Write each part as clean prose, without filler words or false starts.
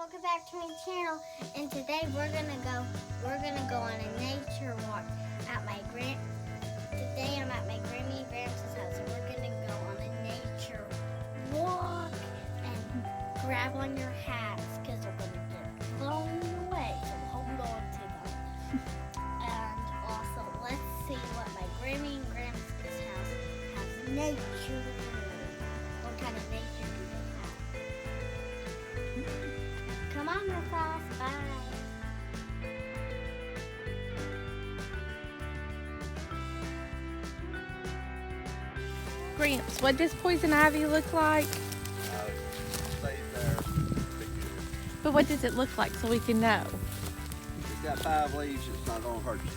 welcome back to my channel. And today we're gonna go on a nature walk at my Today I'm at my Grammy and Gramps' house, and we're gonna go on a nature walk and grab on your hats because they're gonna get blown away. So hold on to them. And also, let's see what my Grammy and Gramps' house has nature. What kind of nature do they have? Come on with us. Bye. Gramps, what does poison ivy look like? Stays there. But what does it look like so we can know? It's got 5 leaves, it's not going to hurt you.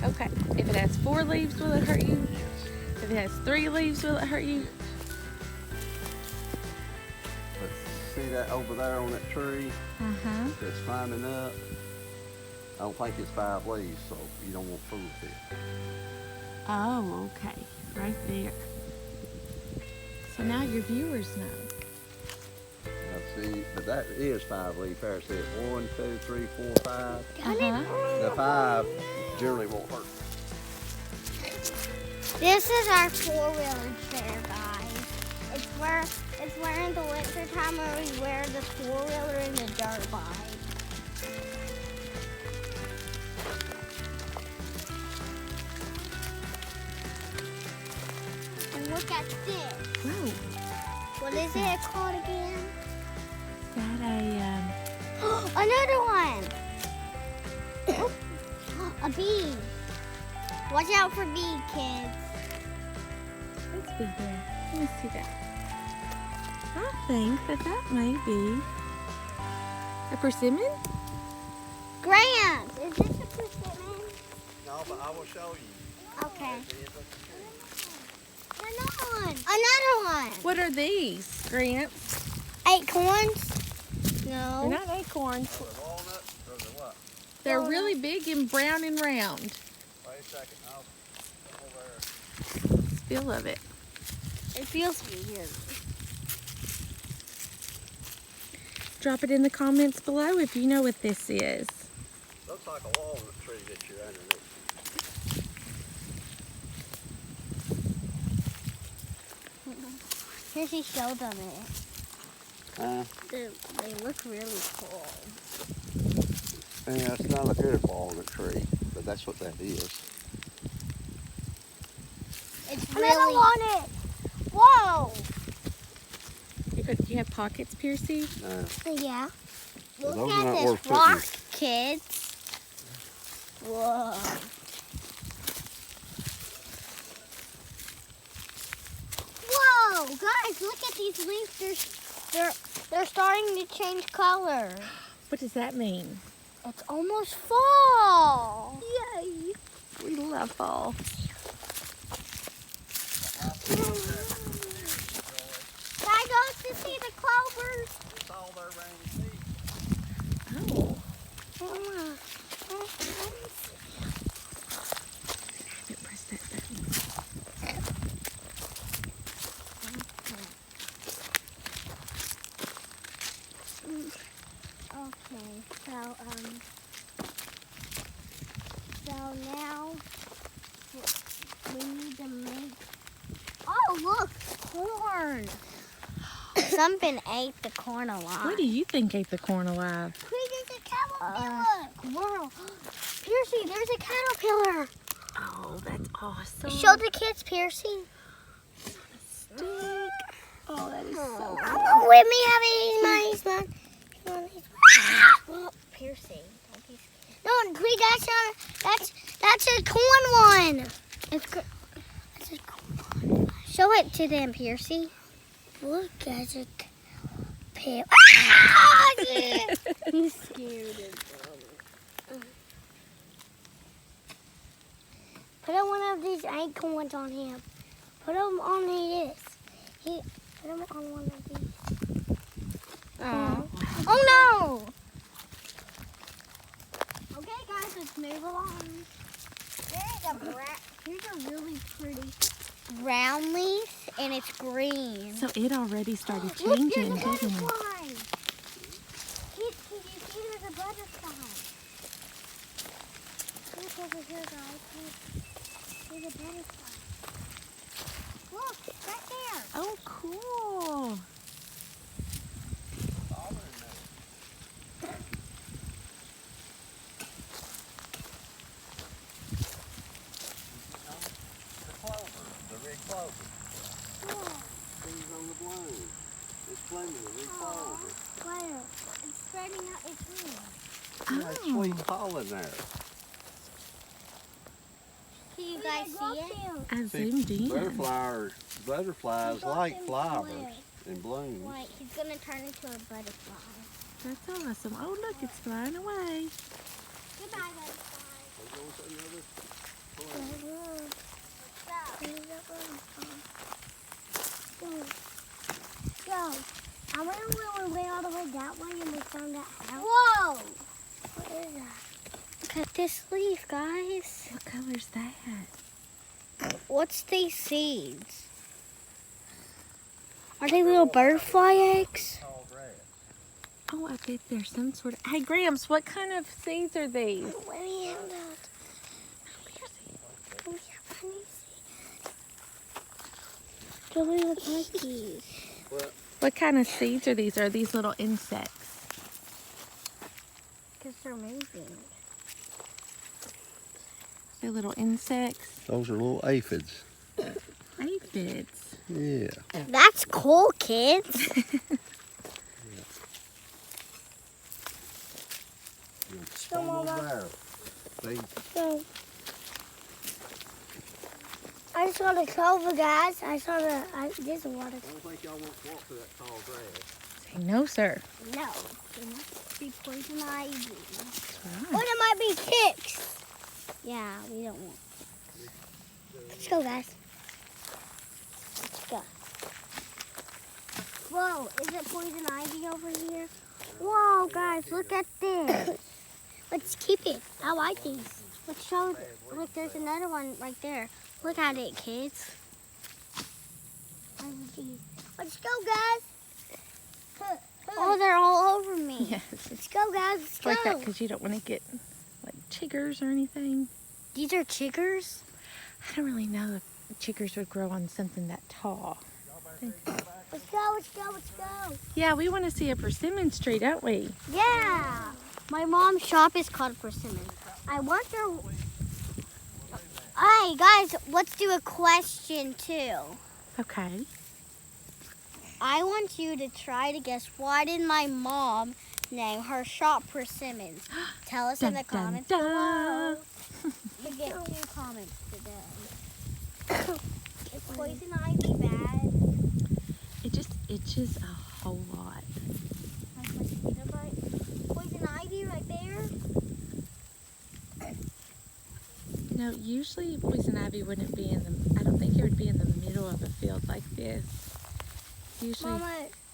Okay. If it has 4 leaves, will it hurt you? Yes. If it has 3 leaves, will it hurt you? But see that over there on that tree that's climbing up? I don't think it's 5 leaves, so you don't want to fool with it. Oh, okay. Right there. So now your viewers know. Now see, but that is 5 leaf there. See, 1, 2, 3, 4, 5. The 5 generally won't hurt. This is our four-wheeler chair, guys. It's where in the winter time where we wear the four-wheeler and the dirt bike. And look at this. Whoa. What is it called again? Is that Another one. A bee. Watch out for bee, kids. Let's be there. Let me see that. I think that may be a persimmon. Grant, is this a persimmon? No, but I will show you. Okay. Another one. Another one. What are these, Gramps? Acorns? No. They're not acorns. Walnuts or the what? They're really big and brown and round. Wait a second. I'll come over there. Feel of it. It feels weird. Drop it in the comments below if you know what this is. Looks like a walnut tree that you're underneath. Here she showed them it. They look really cool. Yeah, it's not a good walnut tree, but that's what that is. It's really... I don't want it. Whoa. Do you have pockets, Piercy? Yeah. Well, Look those are at not worth this rock, picking. kids. Whoa. Whoa, guys, look at these leaves. They're starting to change color. What does that mean? It's almost fall. Yay! We love fall. Can I go to see the clovers? It's all their rainy season. Oh. Press that button. Okay, so now we need to make. Oh, look, corn. Something ate the corn alive. What do you think ate the corn alive? There's a caterpillar. Squirrel. Piercy, there's a caterpillar. Oh, that's awesome. Show the kids, Piercy. Stick. Oh, that is so Oh, with me having my well, Piercy. No, we that's a corn one. That's a corn one. Show it to them, Piercy. Look at it. He's scared of them. Put one of these acorns on him. Put them on this. Put them on one of these. Oh no! Okay, guys, let's move along. Here's a really pretty brown leaf, and it's green. So it already started Look, changing, there's a doesn't it? butterfly. butterfly. Look over here, guys. There's a butterfly. Look, right there. Oh, cool. The red clover. Things on the bloom. It's blooming, the red clover. Where? It's spreading out its wings. Yeah, it's sweet pollen there. Can you guys see it? I zoomed in. Butterflies like flowers and blooms. Wait, he's gonna turn into a butterfly. That's awesome. Oh, look, it's flying away. Goodbye, butterfly. Go. I wonder when we went all the way that way and we found that house. Whoa! What is that? Look at this leaf, guys. What color's that? What's these seeds? Are they little butterfly eggs? Tall grass. Oh, I bet there's some sort of... Hey, Gramps, what kind of seeds are these? Let me hand that. The little monkeys. What kind of seeds are these? Are these little insects? Because they're moving. They're little insects? Those are little aphids. Aphids. Yeah. That's cool, kids. Come over there. See? So, I just saw the clover, guys. I saw the. This water. I don't think y'all want to walk through that tall grass. Say no, sir. No. It must be poison ivy. That's Or right. it might be ticks. Yeah, we don't want. Let's go, guys. Let's go. Whoa, is it poison ivy over here? Whoa, guys, look at this. Let's keep it. I like these. Let's show. Look, there's another one right there. Look at it, kids. Let's go, guys. Oh, they're all over me. Yes. Let's go, guys. Let's It's like that go. because you don't want to get like chiggers or anything. These are chiggers. I don't really know if chiggers would grow on something that tall. Let's go, let's go, let's go. Yeah, we want to see a persimmons tree, don't we? Yeah. My mom's shop is called Persimmon. I wonder. Hey, guys, let's do a question too. Okay. I want you to try to guess why did my mom name her shop Persimmons? Tell us in the Dun, dun, comments dun. below. You get 2 comments today. Is poison ivy bad? It just itches a whole lot. Like mosquito bite? Poison ivy right there? No, usually poison ivy wouldn't be in the, I don't think it would be in the middle of a field like this. Usually,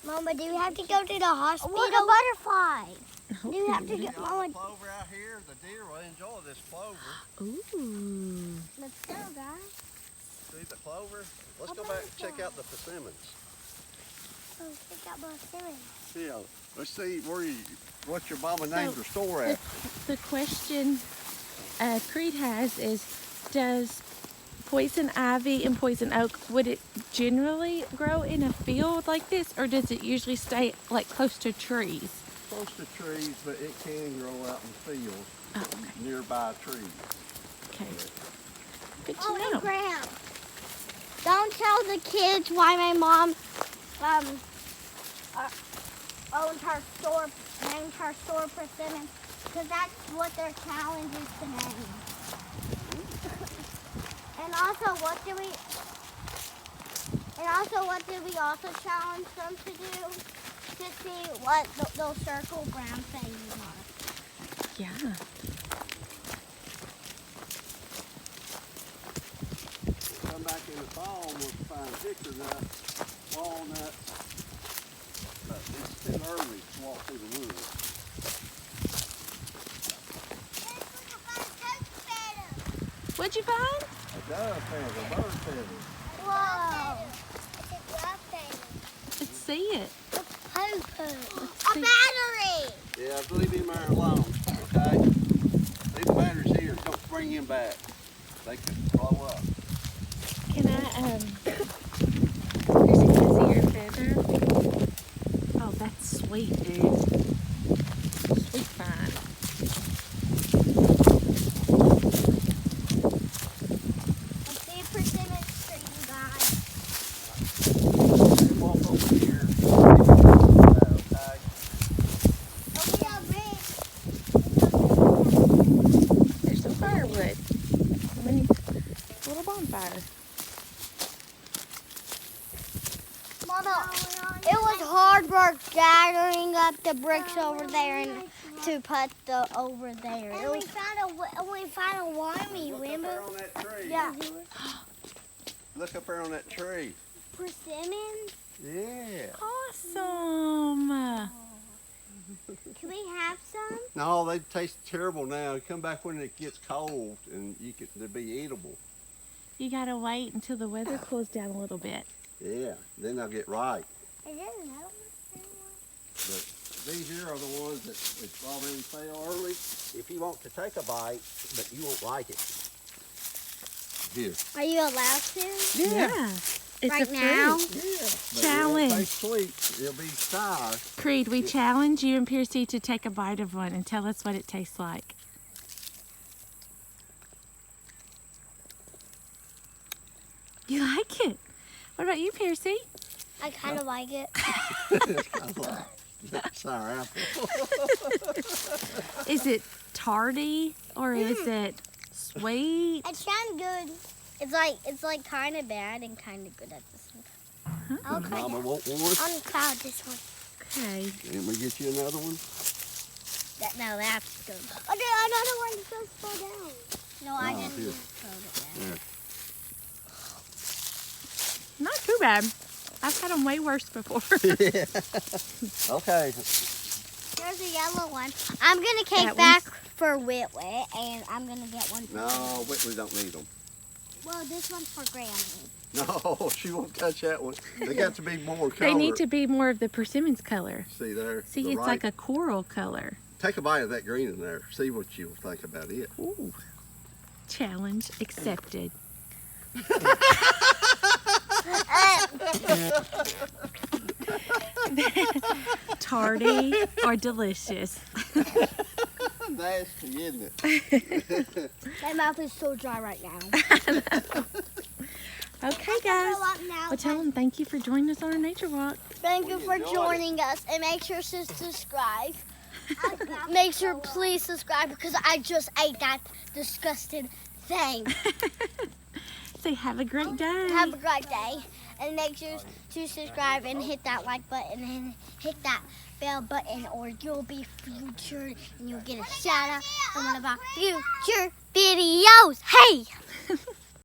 Mama, do you have to go to the hospital? Look, a butterfly. oh, Do you have to get Mama? Clover out here, the deer will enjoy this clover. Ooh. Let's go, guys. See the clover? Let's go back and check out the persimmons. Oh, check out Persimmons. Yeah, let's see what your mama named her store at. The question Creed has is, does poison ivy and poison oak, would it generally grow in a field like this, or does it usually stay like close to trees? Close to trees, but it can grow out in fields Oh, okay. nearby trees. Okay. Good to Oh, know. and Graham, don't tell the kids why my mom owned her store, named her store Persimmon, because that's what their challenge is to name. And also, what did we also challenge them to do? To see what those circle brown things are. Yeah. Come back in the fall, we'll find hickory nuts, walnuts. But it's too early to walk through the woods. What'd you find? A dove feather, a bird feather. Whoa! It's a dove feather. Let's see it. Poo-poo. Let's A see. battery! Yeah, leave him there alone. they can blow up. Can I, Percy, can I see your feather? Oh, that's sweet, dude. Sweet fine. Let's see a percentage for you guys. They walk over here. Oh, we got red. There's some firewood. We need a little bonfire. Mama, it was hard work gathering up the bricks over there and to put the over there. And we found a wormy, Look up remember? there on that tree. Yeah. Look up there on that tree. Persimmons? Yeah. Awesome. Can we have some? No, they taste terrible now. Come back when it gets cold and they'll be eatable. You gotta wait until the weather cools down a little bit. Yeah, then they'll get ripe. Is there another one? But these here are the ones that it's already fell early. If you want to take a bite, but you won't like it. Here. Are you allowed to? Yeah. It's Right a fruit. now? Yeah. But Challenge. It'll taste sweet. It'll be sour. Creed, we challenge you and Piercy to take a bite of one and tell us what it tastes like. You like it? What about you, Piercy? I kind of like it. It's kind of like sour apple. Is it tardy or is it sweet? It's kind of good. It's like kind of bad and kind of good at the same time. I'll try Mama it. want one? I'll try this one. Okay. Can we get you another one? No, that's good. Oh, there's another one that goes fall down. No, I Oh, didn't here. throw it down. Not too bad. I've had them way worse before. Yeah. Okay. There's a yellow one. I'm gonna take That back for Whitley, and I'm gonna get one. For No, Whitley don't need them. Well, this one's for Granny. No, she won't touch that one. They got to be more color. They need to be more of the persimmons color. See there? See, the it's right- like a coral color. Take a bite of that green in there. See what you'll think about it. Ooh. Challenge accepted. Tardy or delicious? Nasty, isn't it? My mouth is so dry right now. Okay, guys. Well, tell them thank you for joining us on our nature walk. Thank you for joining us, and make sure to subscribe. Make sure please subscribe because I just ate that disgusting thing. Say have a great day. Have a great day, and make sure to subscribe and hit that like button and hit that bell button, or you'll be featured and you'll get a shout out in one of our future videos. Hey!